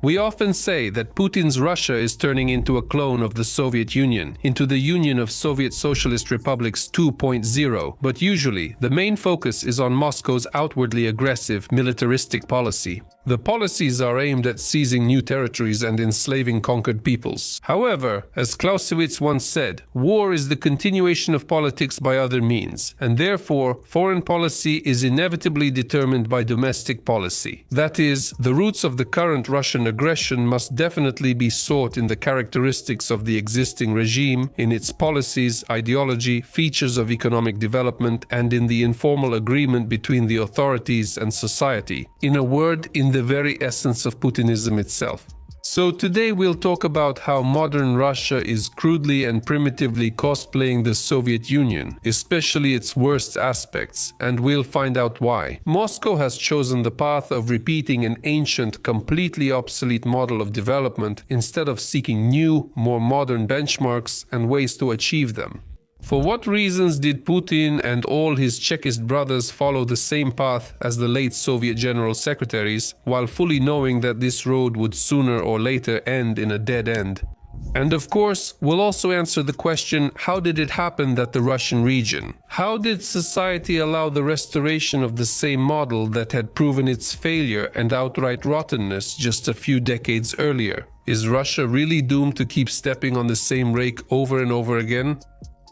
We often say that Putin's Russia is turning into a clone of the Soviet Union, into the Union of Soviet Socialist Republics 2.0, but usually the main focus is on Moscow's outwardly aggressive militaristic policy. The policies are aimed at seizing new territories and enslaving conquered peoples. However, as Clausewitz once said, war is the continuation of politics by other means, and therefore foreign policy is inevitably determined by domestic policy. That is, the roots of the current Russian aggression must definitely be sought in the characteristics of the existing regime, in its policies, ideology, features of economic development, and in the informal agreement between the authorities and society. In a word, in the very essence of Putinism itself. So today we'll talk about how modern Russia is crudely and primitively cosplaying the Soviet Union, especially its worst aspects, and we'll find out why. Moscow has chosen the path of repeating an ancient, completely obsolete model of development instead of seeking new, more modern benchmarks and ways to achieve them. For what reasons did Putin and all his Chekist brothers follow the same path as the late Soviet general secretaries, while fully knowing that this road would sooner or later end in a dead end? And of course, we'll also answer the question, how did it happen that the Russian region? How did society allow the restoration of the same model that had proven its failure and outright rottenness just a few decades earlier? Is Russia really doomed to keep stepping on the same rake over and over again?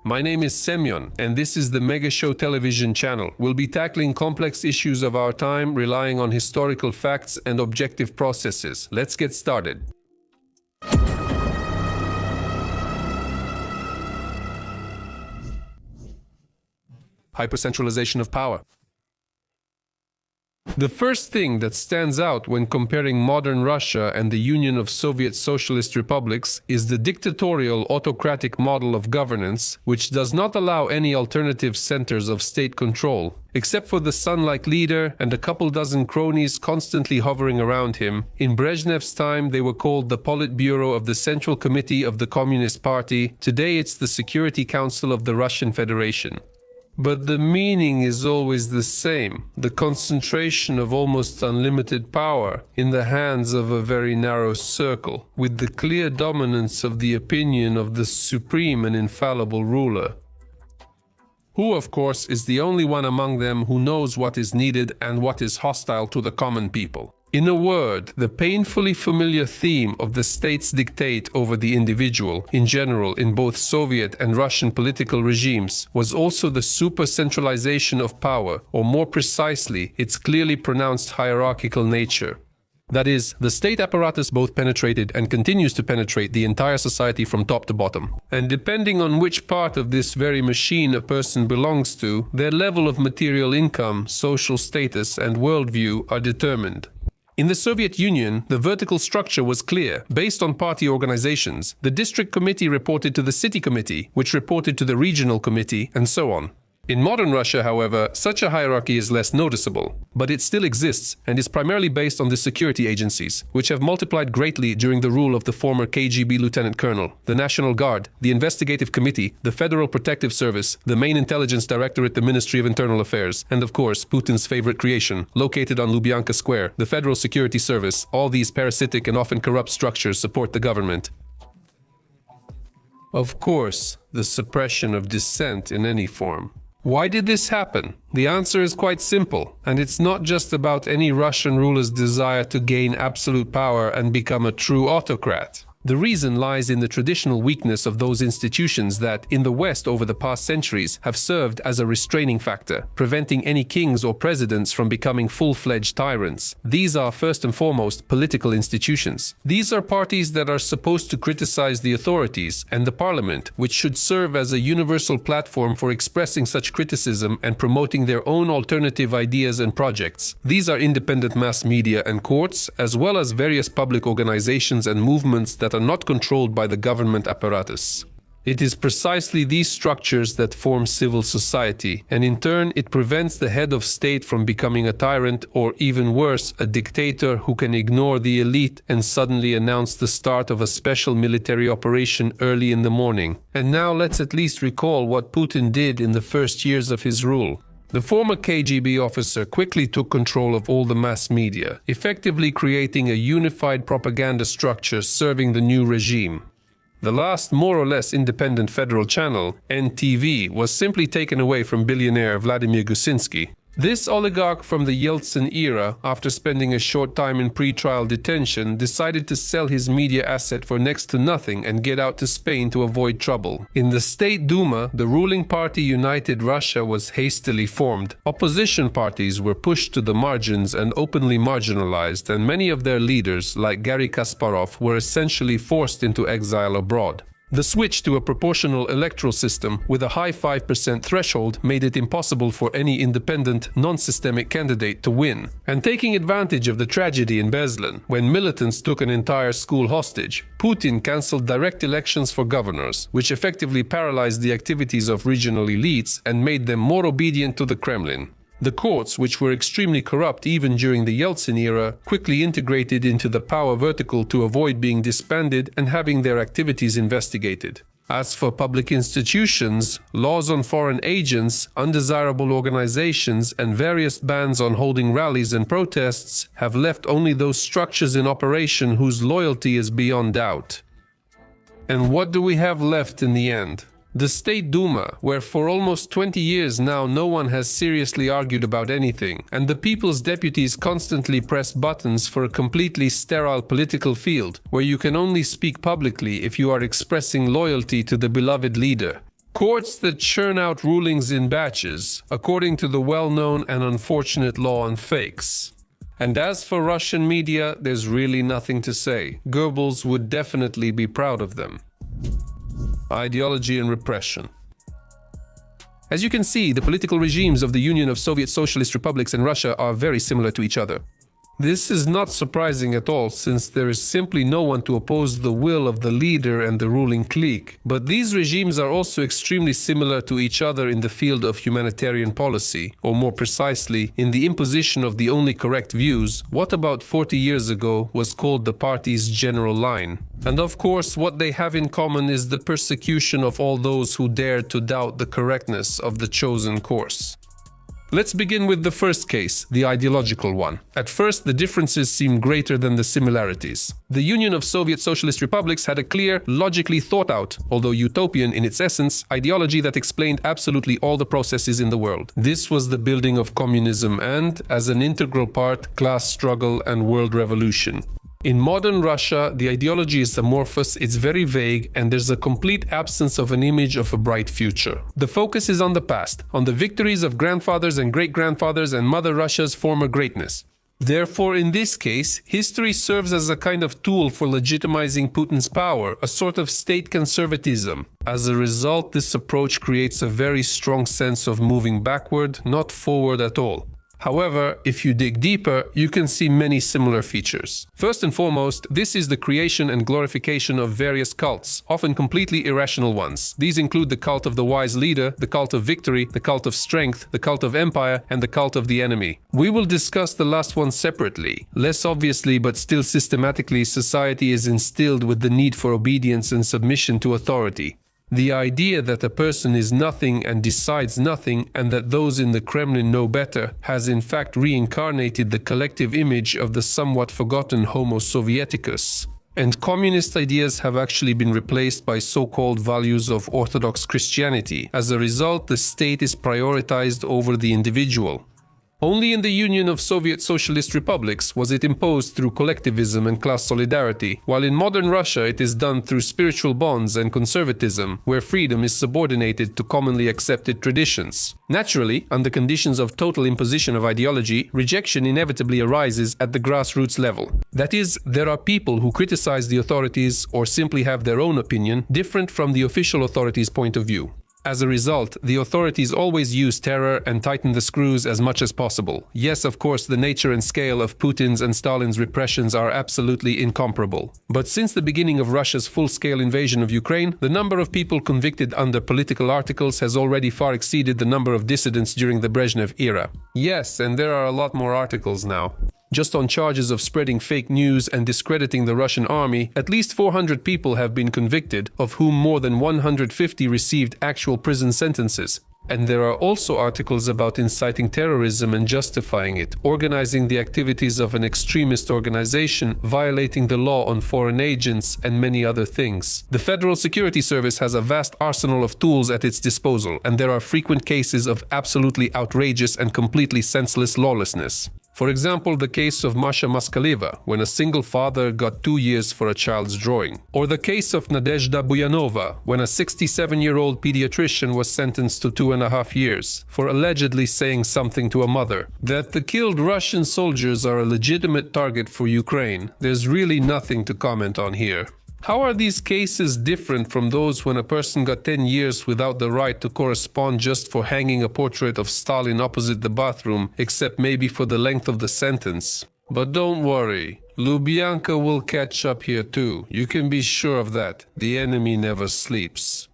My name is Semyon, and this is the Mega Show television channel. We'll be tackling complex issues of our time, relying on historical facts and objective processes. Let's get started. Hypercentralization of power. The first thing that stands out when comparing modern Russia and the Union of Soviet Socialist Republics is the dictatorial autocratic model of governance, which does not allow any alternative centers of state control. Except for the sun-like leader and a couple dozen cronies constantly hovering around him, in Brezhnev's time they were called the Politburo of the Central Committee of the Communist Party. Today it's the Security Council of the Russian Federation. But the meaning is always the same, the concentration of almost unlimited power in the hands of a very narrow circle, with the clear dominance of the opinion of the supreme and infallible ruler, who of course is the only one among them who knows what is needed and what is hostile to the common people. In a word, the painfully familiar theme of the state's dictate over the individual, in general in both Soviet and Russian political regimes, was also the super-centralization of power, or more precisely, its clearly pronounced hierarchical nature. That is, the state apparatus both penetrated and continues to penetrate the entire society from top to bottom. And depending on which part of this very machine a person belongs to, their level of material income, social status, and worldview are determined. In the Soviet Union, the vertical structure was clear, based on party organizations. The district committee reported to the city committee, which reported to the regional committee, and so on. In modern Russia, however, such a hierarchy is less noticeable, but it still exists and is primarily based on the security agencies, which have multiplied greatly during the rule of the former KGB lieutenant colonel, the National Guard, the Investigative Committee, the Federal Protective Service, the main intelligence directorate, the Ministry of Internal Affairs, and of course, Putin's favorite creation, located on Lubyanka Square, the Federal Security Service. All these parasitic and often corrupt structures support the government. Of course, the suppression of dissent in any form. Why did this happen? The answer is quite simple, and it's not just about any Russian ruler's desire to gain absolute power and become a true autocrat. The reason lies in the traditional weakness of those institutions that, in the West over the past centuries, have served as a restraining factor, preventing any kings or presidents from becoming full-fledged tyrants. These are, first and foremost, political institutions. These are parties that are supposed to criticize the authorities, and the parliament, which should serve as a universal platform for expressing such criticism and promoting their own alternative ideas and projects. These are independent mass media and courts, as well as various public organizations and movements that are not controlled by the government apparatus. It is precisely these structures that form civil society, and in turn it prevents the head of state from becoming a tyrant, or even worse, a dictator who can ignore the elite and suddenly announce the start of a special military operation early in the morning. And now let's at least recall what Putin did in the first years of his rule. The former KGB officer quickly took control of all the mass media, effectively creating a unified propaganda structure serving the new regime. The last more or less independent federal channel, NTV, was simply taken away from billionaire Vladimir Gusinsky. This oligarch from the Yeltsin era, after spending a short time in pre-trial detention, decided to sell his media asset for next to nothing and get out to Spain to avoid trouble. In the State Duma, the ruling party United Russia was hastily formed. Opposition parties were pushed to the margins and openly marginalized, and many of their leaders, like Garry Kasparov, were essentially forced into exile abroad. The switch to a proportional electoral system with a high 5% threshold made it impossible for any independent, non-systemic candidate to win. And taking advantage of the tragedy in Beslan, when militants took an entire school hostage, Putin cancelled direct elections for governors, which effectively paralyzed the activities of regional elites and made them more obedient to the Kremlin. The courts, which were extremely corrupt even during the Yeltsin era, quickly integrated into the power vertical to avoid being disbanded and having their activities investigated. As for public institutions, laws on foreign agents, undesirable organizations, and various bans on holding rallies and protests have left only those structures in operation whose loyalty is beyond doubt. And what do we have left in the end? The State Duma, where for almost 20 years now no one has seriously argued about anything, and the people's deputies constantly press buttons for a completely sterile political field, where you can only speak publicly if you are expressing loyalty to the beloved leader. Courts that churn out rulings in batches, according to the well-known and unfortunate law on fakes. And as for Russian media, there's really nothing to say. Goebbels would definitely be proud of them. Ideology and repression. As you can see, the political regimes of the Union of Soviet Socialist Republics and Russia are very similar to each other. This is not surprising at all, since there is simply no one to oppose the will of the leader and the ruling clique. But these regimes are also extremely similar to each other in the field of humanitarian policy, or more precisely, in the imposition of the only correct views, what about 40 years ago was called the party's general line. And of course, what they have in common is the persecution of all those who dare to doubt the correctness of the chosen course. Let's begin with the first case, the ideological one. At first, the differences seem greater than the similarities. The Union of Soviet Socialist Republics had a clear, logically thought out, although utopian in its essence, ideology that explained absolutely all the processes in the world. This was the building of communism and, as an integral part, class struggle and world revolution. In modern Russia, the ideology is amorphous, it's very vague, and there's a complete absence of an image of a bright future. The focus is on the past, on the victories of grandfathers and great-grandfathers and Mother Russia's former greatness. Therefore, in this case, history serves as a kind of tool for legitimizing Putin's power, a sort of state conservatism. As a result, this approach creates a very strong sense of moving backward, not forward at all. However, if you dig deeper, you can see many similar features. First and foremost, this is the creation and glorification of various cults, often completely irrational ones. These include the cult of the wise leader, the cult of victory, the cult of strength, the cult of empire, and the cult of the enemy. We will discuss the last one separately. Less obviously, but still systematically, society is instilled with the need for obedience and submission to authority. The idea that a person is nothing and decides nothing, and that those in the Kremlin know better, has in fact reincarnated the collective image of the somewhat forgotten Homo Sovieticus. And communist ideas have actually been replaced by so-called values of Orthodox Christianity. As a result, the state is prioritized over the individual. Only in the Union of Soviet Socialist Republics was it imposed through collectivism and class solidarity, while in modern Russia it is done through spiritual bonds and conservatism, where freedom is subordinated to commonly accepted traditions. Naturally, under conditions of total imposition of ideology, rejection inevitably arises at the grassroots level. That is, there are people who criticize the authorities or simply have their own opinion, different from the official authorities' point of view. As a result, the authorities always use terror and tighten the screws as much as possible. Yes, of course, the nature and scale of Putin's and Stalin's repressions are absolutely incomparable. But since the beginning of Russia's full-scale invasion of Ukraine, the number of people convicted under political articles has already far exceeded the number of dissidents during the Brezhnev era. Yes, and there are a lot more articles now. Just on charges of spreading fake news and discrediting the Russian army, at least 400 people have been convicted, of whom more than 150 received actual prison sentences. And there are also articles about inciting terrorism and justifying it, organizing the activities of an extremist organization, violating the law on foreign agents, and many other things. The Federal Security Service has a vast arsenal of tools at its disposal, and there are frequent cases of absolutely outrageous and completely senseless lawlessness. For example, the case of Masha Maskaleva, when a single father got 2 years for a child's drawing. Or the case of Nadezhda Buyanova, when a 67-year-old pediatrician was sentenced to 2.5 years for allegedly saying something to a mother. That the killed Russian soldiers are a legitimate target for Ukraine, there's really nothing to comment on here. How are these cases different from those when a person got 10 years without the right to correspond just for hanging a portrait of Stalin opposite the bathroom, except maybe for the length of the sentence? But don't worry, Lubyanka will catch up here too. You can be sure of that. The enemy never sleeps.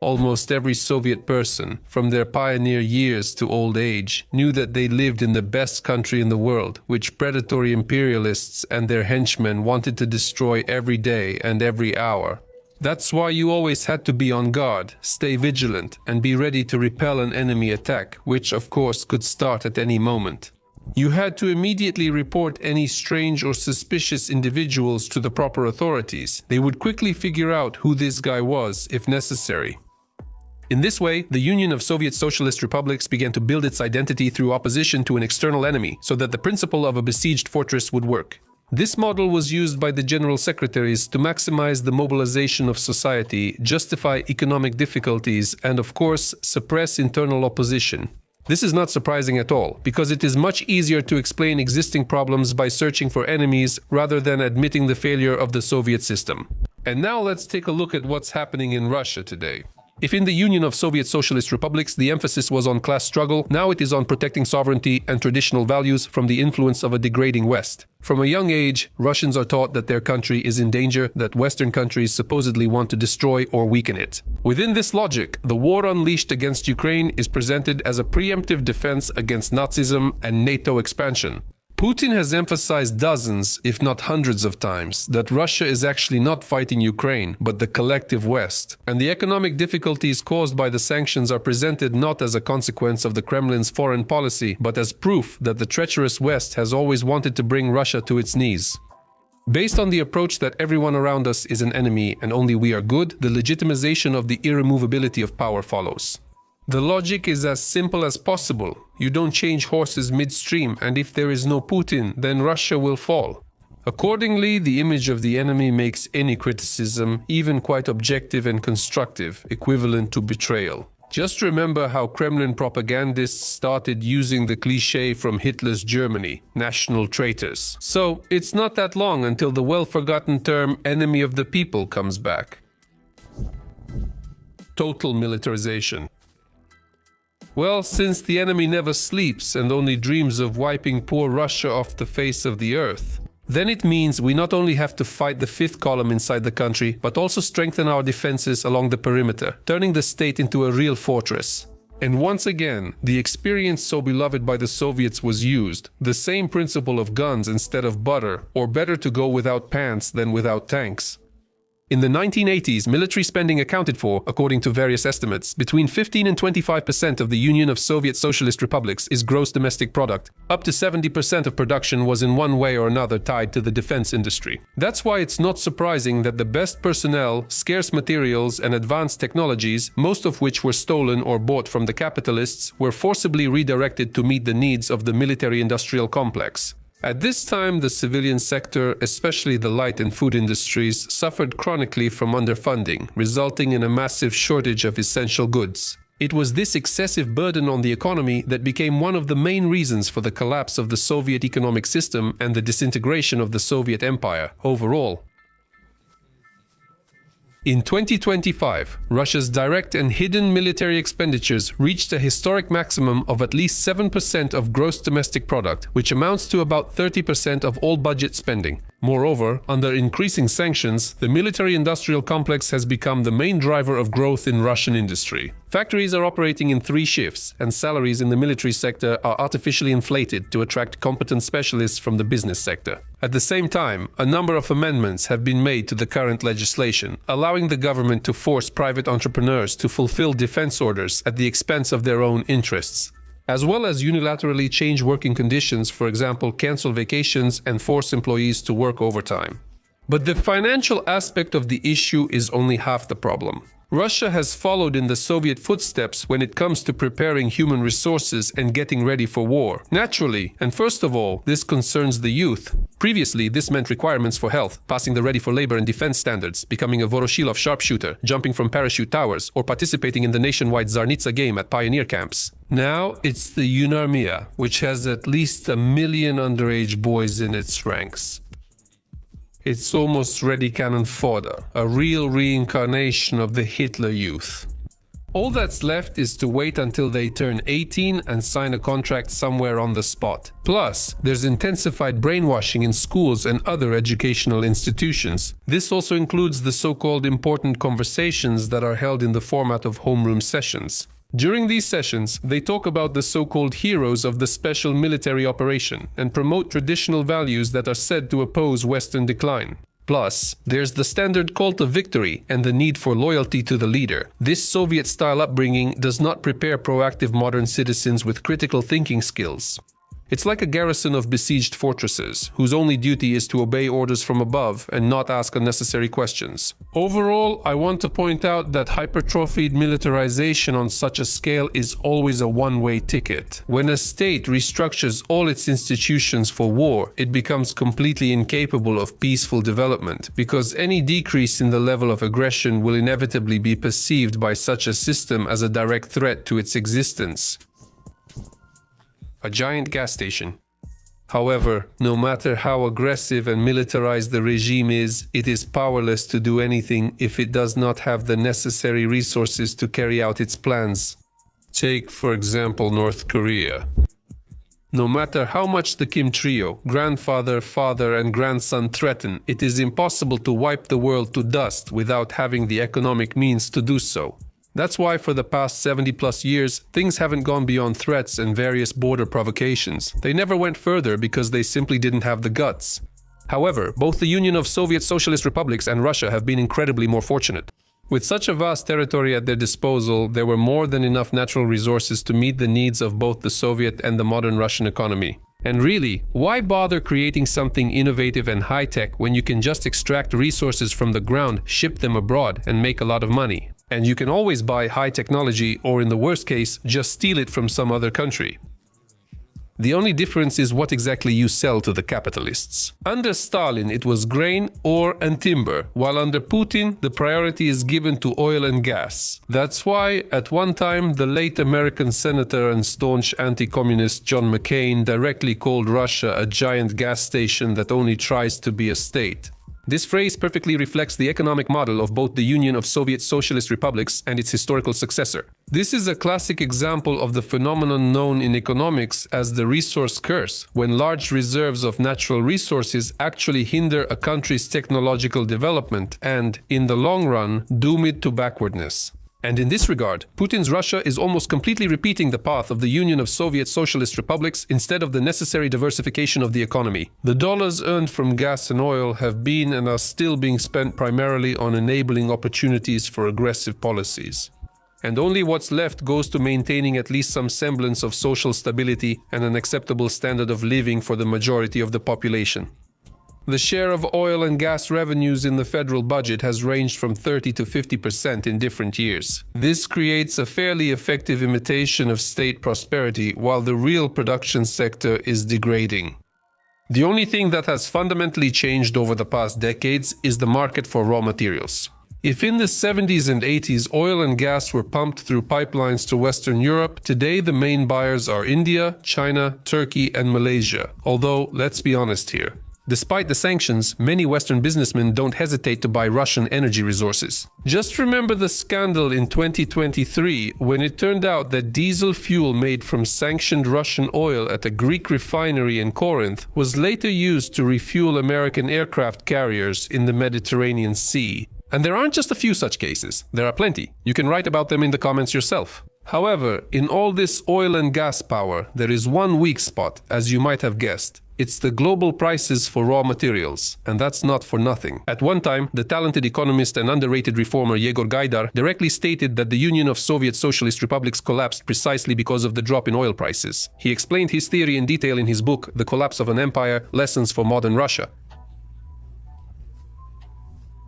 Almost every Soviet person, from their pioneer years to old age, knew that they lived in the best country in the world, which predatory imperialists and their henchmen wanted to destroy every day and every hour. That's why you always had to be on guard, stay vigilant, and be ready to repel an enemy attack, which of course could start at any moment. You had to immediately report any strange or suspicious individuals to the proper authorities. They would quickly figure out who this guy was, if necessary. In this way, the Union of Soviet Socialist Republics began to build its identity through opposition to an external enemy, so that the principle of a besieged fortress would work. This model was used by the general secretaries to maximize the mobilization of society, justify economic difficulties, and of course, suppress internal opposition. This is not surprising at all, because it is much easier to explain existing problems by searching for enemies rather than admitting the failure of the Soviet system. And now let's take a look at what's happening in Russia today. If in the Union of Soviet Socialist Republics the emphasis was on class struggle, now it is on protecting sovereignty and traditional values from the influence of a degrading West. From a young age, Russians are taught that their country is in danger, that Western countries supposedly want to destroy or weaken it. Within this logic, the war unleashed against Ukraine is presented as a preemptive defense against Nazism and NATO expansion. Putin has emphasized dozens, if not hundreds of times, that Russia is actually not fighting Ukraine, but the collective West. And the economic difficulties caused by the sanctions are presented not as a consequence of the Kremlin's foreign policy, but as proof that the treacherous West has always wanted to bring Russia to its knees. Based on the approach that everyone around us is an enemy and only we are good, the legitimization of the irremovability of power follows. The logic is as simple as possible. You don't change horses midstream, and if there is no Putin, then Russia will fall. Accordingly, the image of the enemy makes any criticism, even quite objective and constructive, equivalent to betrayal. Just remember how Kremlin propagandists started using the cliché from Hitler's Germany, national traitors. So, it's not that long until the well-forgotten term enemy of the people comes back. Total militarization. Well, since the enemy never sleeps and only dreams of wiping poor Russia off the face of the earth, then it means we not only have to fight the fifth column inside the country, but also strengthen our defenses along the perimeter, turning the state into a real fortress. And once again, the experience so beloved by the Soviets was used, the same principle of guns instead of butter, or better to go without pants than without tanks. In the 1980s, military spending accounted for, according to various estimates, between 15 and 25% of the Union of Soviet Socialist Republics is gross domestic product. Up to 70% of production was in one way or another tied to the defense industry. That's why it's not surprising that the best personnel, scarce materials, and advanced technologies, most of which were stolen or bought from the capitalists, were forcibly redirected to meet the needs of the military-industrial complex. At this time, the civilian sector, especially the light and food industries, suffered chronically from underfunding, resulting in a massive shortage of essential goods. It was this excessive burden on the economy that became one of the main reasons for the collapse of the Soviet economic system and the disintegration of the Soviet Empire overall. In 2025, Russia's direct and hidden military expenditures reached a historic maximum of at least 7% of gross domestic product, which amounts to about 30% of all budget spending. Moreover, under increasing sanctions, the military-industrial complex has become the main driver of growth in Russian industry. Factories are operating in 3 shifts, and salaries in the military sector are artificially inflated to attract competent specialists from the business sector. At the same time, a number of amendments have been made to the current legislation, allowing the government to force private entrepreneurs to fulfill defense orders at the expense of their own interests, as well as unilaterally change working conditions, for example, cancel vacations and force employees to work overtime. But the financial aspect of the issue is only half the problem. Russia has followed in the Soviet footsteps when it comes to preparing human resources and getting ready for war. Naturally, and first of all, this concerns the youth. Previously, this meant requirements for health, passing the ready for labor and defense standards, becoming a Voroshilov sharpshooter, jumping from parachute towers, or participating in the nationwide Tsarnitsa game at pioneer camps. Now, it's the Yunarmia, which has at least 1 million underage boys in its ranks. It's almost ready cannon fodder, a real reincarnation of the Hitler Youth. All that's left is to wait until they turn 18 and sign a contract somewhere on the spot. Plus, there's intensified brainwashing in schools and other educational institutions. This also includes the so-called important conversations that are held in the format of homeroom sessions. During these sessions, they talk about the so-called heroes of the special military operation and promote traditional values that are said to oppose Western decline. Plus, there's the standard cult of victory and the need for loyalty to the leader. This Soviet-style upbringing does not prepare proactive modern citizens with critical thinking skills. It's like a garrison of besieged fortresses, whose only duty is to obey orders from above and not ask unnecessary questions. Overall, I want to point out that hypertrophied militarization on such a scale is always a one-way ticket. When a state restructures all its institutions for war, it becomes completely incapable of peaceful development, because any decrease in the level of aggression will inevitably be perceived by such a system as a direct threat to its existence. A giant gas station. However, no matter how aggressive and militarized the regime is, it is powerless to do anything if it does not have the necessary resources to carry out its plans. Take, for example, North Korea. No matter how much the Kim trio, grandfather, father, and grandson threaten, it is impossible to wipe the world to dust without having the economic means to do so. That's why for the past 70+ years, things haven't gone beyond threats and various border provocations. They never went further because they simply didn't have the guts. However, both the Union of Soviet Socialist Republics and Russia have been incredibly more fortunate. With such a vast territory at their disposal, there were more than enough natural resources to meet the needs of both the Soviet and the modern Russian economy. And really, why bother creating something innovative and high-tech when you can just extract resources from the ground, ship them abroad, and make a lot of money? And you can always buy high technology, or in the worst case, just steal it from some other country. The only difference is what exactly you sell to the capitalists. Under Stalin, it was grain, ore, and timber, while under Putin, the priority is given to oil and gas. That's why, at one time, the late American senator and staunch anti-communist John McCain directly called Russia a giant gas station that only tries to be a state. This phrase perfectly reflects the economic model of both the Union of Soviet Socialist Republics and its historical successor. This is a classic example of the phenomenon known in economics as the resource curse, when large reserves of natural resources actually hinder a country's technological development and, in the long run, doom it to backwardness. And in this regard, Putin's Russia is almost completely repeating the path of the Union of Soviet Socialist Republics instead of the necessary diversification of the economy. The dollars earned from gas and oil have been and are still being spent primarily on enabling opportunities for aggressive policies. And only what's left goes to maintaining at least some semblance of social stability and an acceptable standard of living for the majority of the population. The share of oil and gas revenues in the federal budget has ranged from 30 to 50% in different years. This creates a fairly effective imitation of state prosperity, while the real production sector is degrading. The only thing that has fundamentally changed over the past decades is the market for raw materials. If in the 70s and 80s oil and gas were pumped through pipelines to Western Europe, today the main buyers are India, China, Turkey, and Malaysia. Although, let's be honest here. Despite the sanctions, many Western businessmen don't hesitate to buy Russian energy resources. Just remember the scandal in 2023 when it turned out that diesel fuel made from sanctioned Russian oil at a Greek refinery in Corinth was later used to refuel American aircraft carriers in the Mediterranean Sea. And there aren't just a few such cases. There are plenty. You can write about them in the comments yourself. However, in all this oil and gas power, there is one weak spot, as you might have guessed. It's the global prices for raw materials, and that's not for nothing. At one time, the talented economist and underrated reformer Yegor Gaidar directly stated that the Union of Soviet Socialist Republics collapsed precisely because of the drop in oil prices. He explained his theory in detail in his book, The Collapse of an Empire: Lessons for Modern Russia.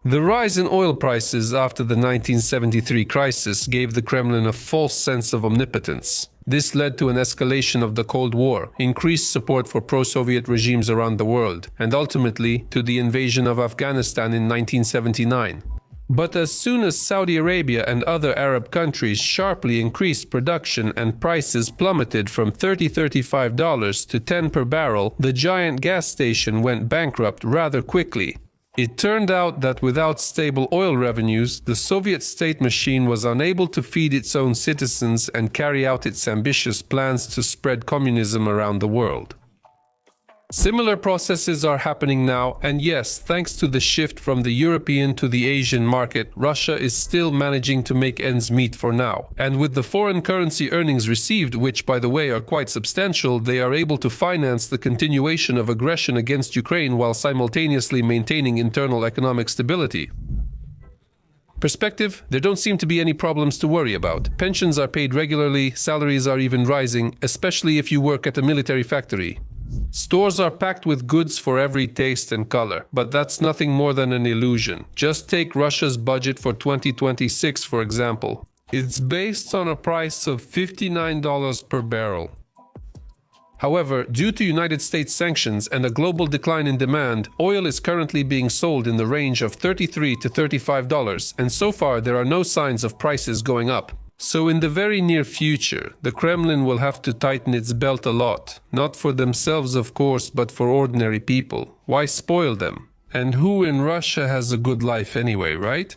The rise in oil prices after the 1973 crisis gave the Kremlin a false sense of omnipotence. This led to an escalation of the Cold War, increased support for pro-Soviet regimes around the world, and ultimately to the invasion of Afghanistan in 1979. But as soon as Saudi Arabia and other Arab countries sharply increased production and prices plummeted from $35 to $10 per barrel, the giant gas station went bankrupt rather quickly. It turned out that without stable oil revenues, the Soviet state machine was unable to feed its own citizens and carry out its ambitious plans to spread communism around the world. Similar processes are happening now, and yes, thanks to the shift from the European to the Asian market, Russia is still managing to make ends meet for now. And with the foreign currency earnings received, which by the way are quite substantial, they are able to finance the continuation of aggression against Ukraine while simultaneously maintaining internal economic stability. Perspective: there don't seem to be any problems to worry about. Pensions are paid regularly, salaries are even rising, especially if you work at a military factory. Stores are packed with goods for every taste and color, but that's nothing more than an illusion. Just take Russia's budget for 2026, for example. It's based on a price of $59 per barrel. However, due to United States sanctions and a global decline in demand, oil is currently being sold in the range of $33 to $35, and so far there are no signs of prices going up. So in the very near future, the Kremlin will have to tighten its belt a lot. Not for themselves, of course, but for ordinary people. Why spoil them? And who in Russia has a good life anyway, right?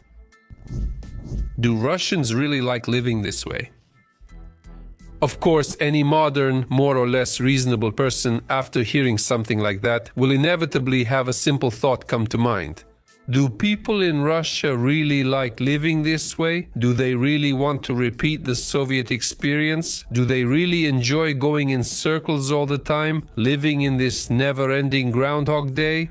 Do Russians really like living this way? Of course, any modern, more or less reasonable person, after hearing something like that, will inevitably have a simple thought come to mind. Do people in Russia really like living this way? Do they really want to repeat the Soviet experience? Do they really enjoy going in circles all the time, living in this never-ending Groundhog Day?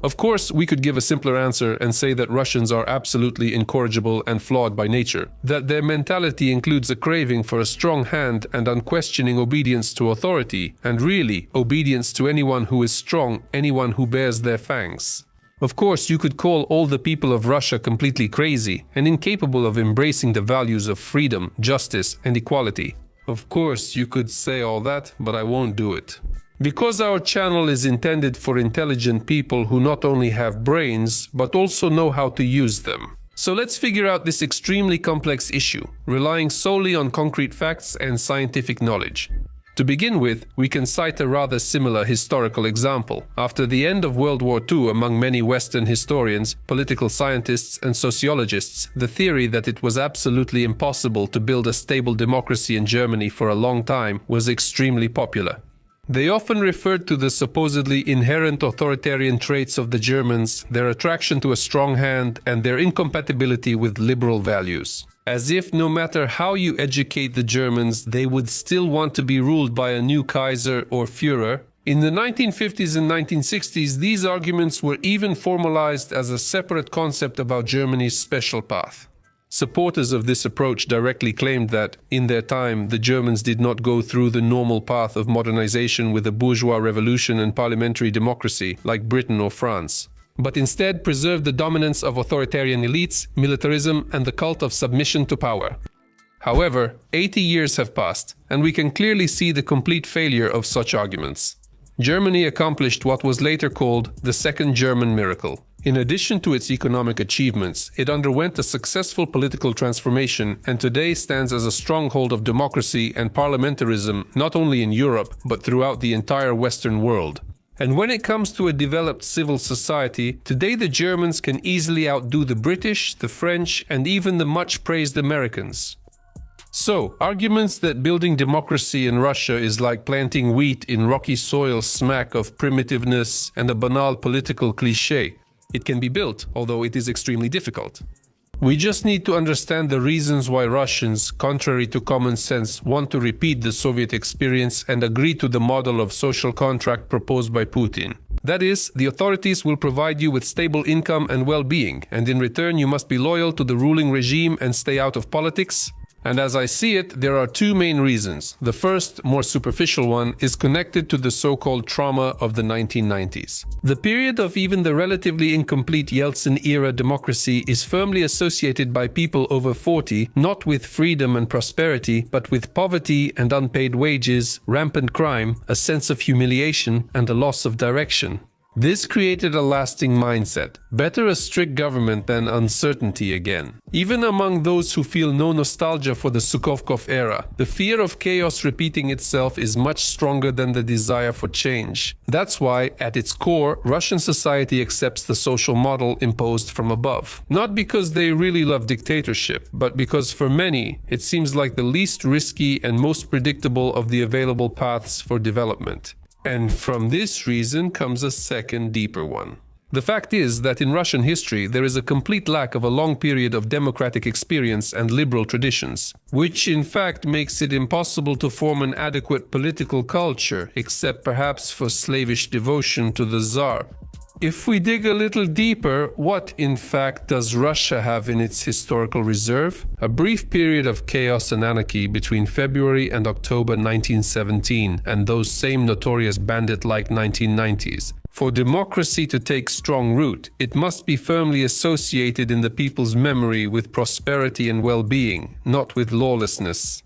Of course, we could give a simpler answer and say that Russians are absolutely incorrigible and flawed by nature, that their mentality includes a craving for a strong hand and unquestioning obedience to authority, and really, obedience to anyone who is strong, anyone who bears their fangs. Of course, you could call all the people of Russia completely crazy and incapable of embracing the values of freedom, justice, and equality. Of course, you could say all that, but I won't do it. Because our channel is intended for intelligent people who not only have brains, but also know how to use them. So let's figure out this extremely complex issue, relying solely on concrete facts and scientific knowledge. To begin with, we can cite a rather similar historical example. After the end of World War II, among many Western historians, political scientists, and sociologists, the theory that it was absolutely impossible to build a stable democracy in Germany for a long time was extremely popular. They often referred to the supposedly inherent authoritarian traits of the Germans, their attraction to a strong hand, and their incompatibility with liberal values. As if no matter how you educate the Germans, they would still want to be ruled by a new Kaiser or Führer. In the 1950s and 1960s, these arguments were even formalized as a separate concept about Germany's special path. Supporters of this approach directly claimed that, in their time, the Germans did not go through the normal path of modernization with a bourgeois revolution and parliamentary democracy like Britain or France, but instead preserved the dominance of authoritarian elites, militarism, and the cult of submission to power. However, 80 years have passed, and we can clearly see the complete failure of such arguments. Germany accomplished what was later called the Second German Miracle. In addition to its economic achievements, it underwent a successful political transformation and today stands as a stronghold of democracy and parliamentarism not only in Europe, but throughout the entire Western world. And when it comes to a developed civil society, today the Germans can easily outdo the British, the French, and even the much-praised Americans. So, arguments that building democracy in Russia is like planting wheat in rocky soil smack of primitiveness and a banal political cliché. It can be built, although it is extremely difficult. We just need to understand the reasons why Russians, contrary to common sense, want to repeat the Soviet experience and agree to the model of social contract proposed by Putin. That is, the authorities will provide you with stable income and well-being, and in return you must be loyal to the ruling regime and stay out of politics. And as I see it, there are two main reasons. The first, more superficial one, is connected to the so-called trauma of the 1990s. The period of even the relatively incomplete Yeltsin-era democracy is firmly associated by people over 40, not with freedom and prosperity, but with poverty and unpaid wages, rampant crime, a sense of humiliation, and a loss of direction. This created a lasting mindset. Better a strict government than uncertainty again. Even among those who feel no nostalgia for the Sukhovkov era, the fear of chaos repeating itself is much stronger than the desire for change. That's why, at its core, Russian society accepts the social model imposed from above. Not because they really love dictatorship, but because for many, it seems like the least risky and most predictable of the available paths for development. And from this reason comes a second, deeper one. The fact is that in Russian history there is a complete lack of a long period of democratic experience and liberal traditions, which in fact makes it impossible to form an adequate political culture, except perhaps for slavish devotion to the Tsar. If we dig a little deeper, what in fact does Russia have in its historical reserve? A brief period of chaos and anarchy between February and October 1917 and those same notorious bandit-like 1990s. For democracy to take strong root, it must be firmly associated in the people's memory with prosperity and well-being, not with lawlessness.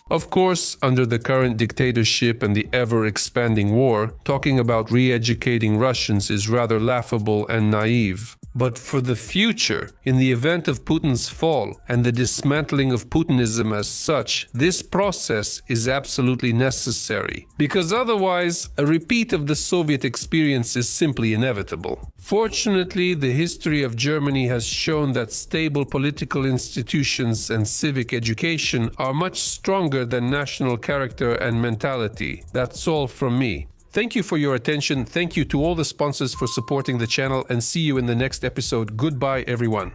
Of course, under the current dictatorship and the ever-expanding war, talking about re-educating Russians is rather laughable and naive. But for the future, in the event of Putin's fall and the dismantling of Putinism as such, this process is absolutely necessary. Because otherwise, a repeat of the Soviet experience is simply inevitable. Fortunately, the history of Germany has shown that stable political institutions and civic education are much stronger than national character and mentality. That's all from me. Thank you for your attention. Thank you to all the sponsors for supporting the channel and see you in the next episode. Goodbye, everyone.